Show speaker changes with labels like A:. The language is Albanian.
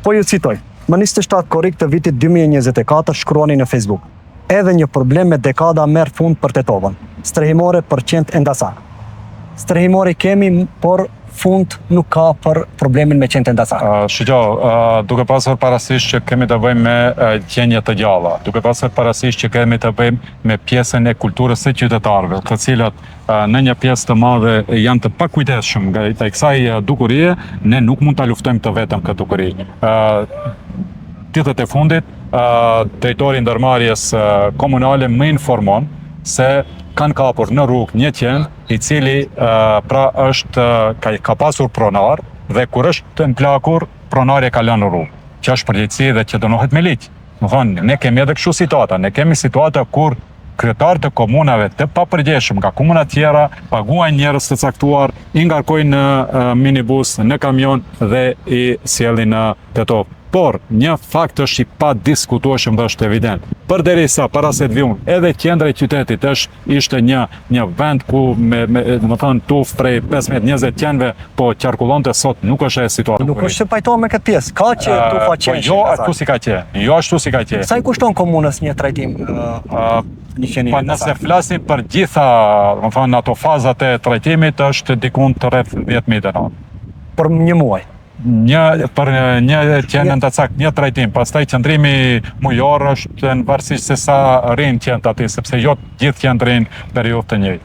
A: Po ju citoj, më 27 korrik të vitit 2024 shkruani në Facebook. Edhe një problem me dekada merr fund për Tetovën. Strehimore për qend e ndasa. Strehimore kemi, por fund nuk ka për problemin me qend e ndasa.
B: Shqyqo, duke pasur parasysh që kemi të bëjmë me qenje të gjalla, duke pasur parasysh që kemi të bëjmë me pjesën e kulturës së qytetarëve, të cilat në një pjesë të madhe janë të pakujdesshëm nga kësaj dukurie, ne nuk mund ta luftojmë të vetëm këtë dukuri. Ditët e fundit, drejtori i ndërmarrjes komunale më informon se kanë kapur në rrugë një qend i cili ka pasur pronar dhe kur është të mplakur, pronari e ka lënë në rrugë, që është përgjegjësi dhe që dënohet me ligj. Do thonë, ne kemi edhe kështu situata, ne kemi situata kur kryetarët e komunave të papërgjegjshëm nga komuna tjera paguajnë njerëz të caktuar, i ngarkojnë në minibus, në kamion dhe i sjellin në Tetovë. Por, një fakt është i pa diskutueshëm dhe është evident. Përderisa para se të viun, edhe qendra e qytetit ishte një vend ku me thënë tuf prej 15-20 qenve, po qarkullonte sot nuk është e situatë.
A: Nuk është se pajtohem me këtë pjesë, ka që tufa qenë.
B: Po jo ashtu si ka qenë, jo ashtu si ka qenë.
A: Sa i kushton komunës një trajtim?
B: Pa nëse flasim për gjitha, më thënë, ato fazat e trajtimit është dikun të rreth 10.000 euro.
A: Për një muaj?
B: Për një qenë në të cakt, një trajtim, pastaj qëndrimi mujor është në varësisht se sa rrinë qenë aty, sepse jo gjithë qenë rrinë periudhë të njëjtë.